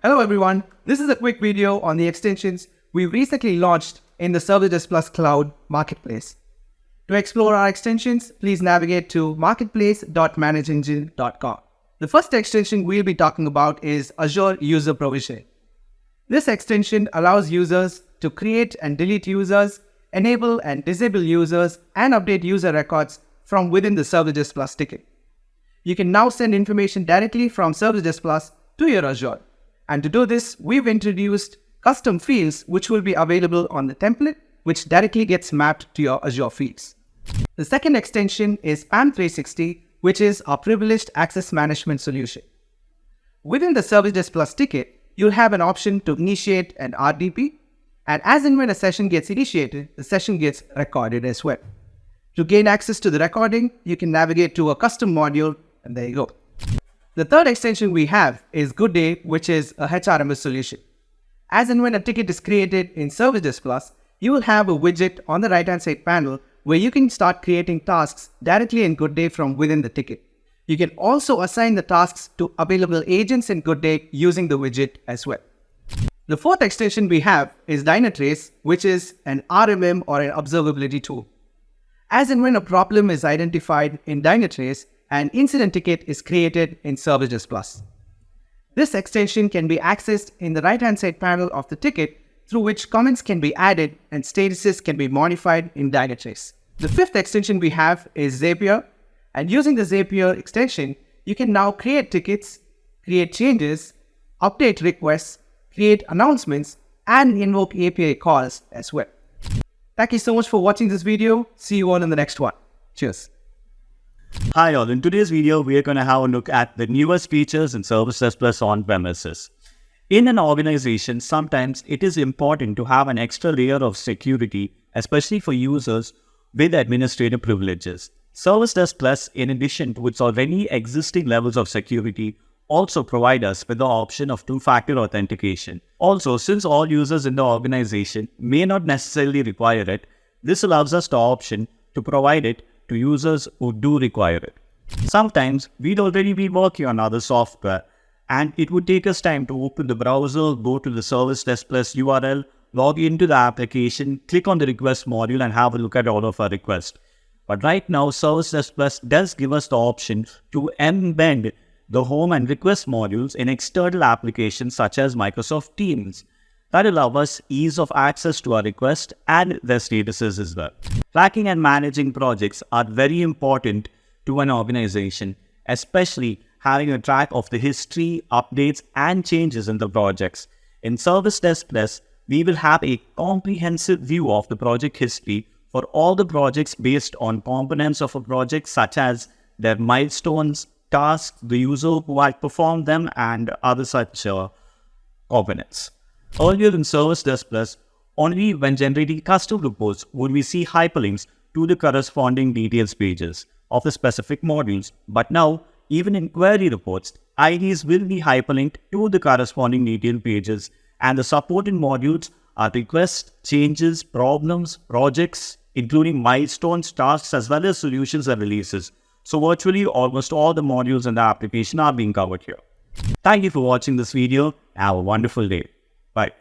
Hello everyone, this is a quick video on the extensions we recently launched in the ServiceDesk Plus Cloud Marketplace. To explore our extensions, please navigate to marketplace.manageengine.com. The first extension we'll be talking about is Azure User Provisioning. This extension allows users to create and delete users, enable and disable users, and update user records from within the ServiceDesk Plus ticket. You can now send information directly from ServiceDesk Plus to your Azure. And to do this, we've introduced custom fields which will be available on the template, which directly gets mapped to your Azure fields. The second extension is PAM360, which is our privileged access management solution. Within the ServiceDesk Plus ticket, you'll have an option to initiate an RDP, and as and when a session gets initiated, the session gets recorded as well. To gain access to the recording, you can navigate to a custom module, and there you go. The third extension we have is Good Day, which is a HRMS solution. As and when a ticket is created in ServiceDesk Plus, you will have a widget on the right-hand side panel where you can start creating tasks directly in Good Day from within the ticket. You can also assign the tasks to available agents in Good Day using the widget as well. The fourth extension we have is Dynatrace, which is an RMM or an observability tool. As and when a problem is identified in Dynatrace, an incident ticket is created in ServiceDesk Plus. This extension can be accessed in the right-hand side panel of the ticket, through which comments can be added and statuses can be modified in Dynatrace. The fifth extension we have is Zapier, and using the Zapier extension, you can now create tickets, create changes, update requests, create announcements, and invoke API calls as well. Thank you so much for watching this video. See you all in the next one. Cheers. Hi all, in today's video, we are going to have a look at the newest features in ServiceDesk Plus on-premises. In an organization, sometimes it is important to have an extra layer of security, especially for users with administrative privileges. ServiceDesk Plus, in addition to its already existing levels of security, also provide us with the option of two-factor authentication. Also, since all users in the organization may not necessarily require it, this allows us the option to provide it to users who do require it. Sometimes we'd already be working on other software and it would take us time to open the browser, go to the ServiceDesk Plus URL, log into the application, click on the request module and have a look at all of our requests. But right now, ServiceDesk Plus does give us the option to embed the home and request modules in external applications such as Microsoft Teams. That allows us ease of access to our requests and their statuses as well. Tracking and managing projects are very important to an organization, especially having a track of the history, updates, and changes in the projects. In ServiceDesk Plus, we will have a comprehensive view of the project history for all the projects based on components of a project such as their milestones, tasks, the user who had performed them, and other such components. Earlier in ServiceDesk Plus, only when generating custom reports would we see hyperlinks to the corresponding details pages of the specific modules. But now, even in query reports, IDs will be hyperlinked to the corresponding detail pages, and the supported modules are requests, changes, problems, projects, including milestones, tasks, as well as solutions and releases. So virtually almost all the modules in the application are being covered here. Thank you for watching this video. Have a wonderful day. Bye.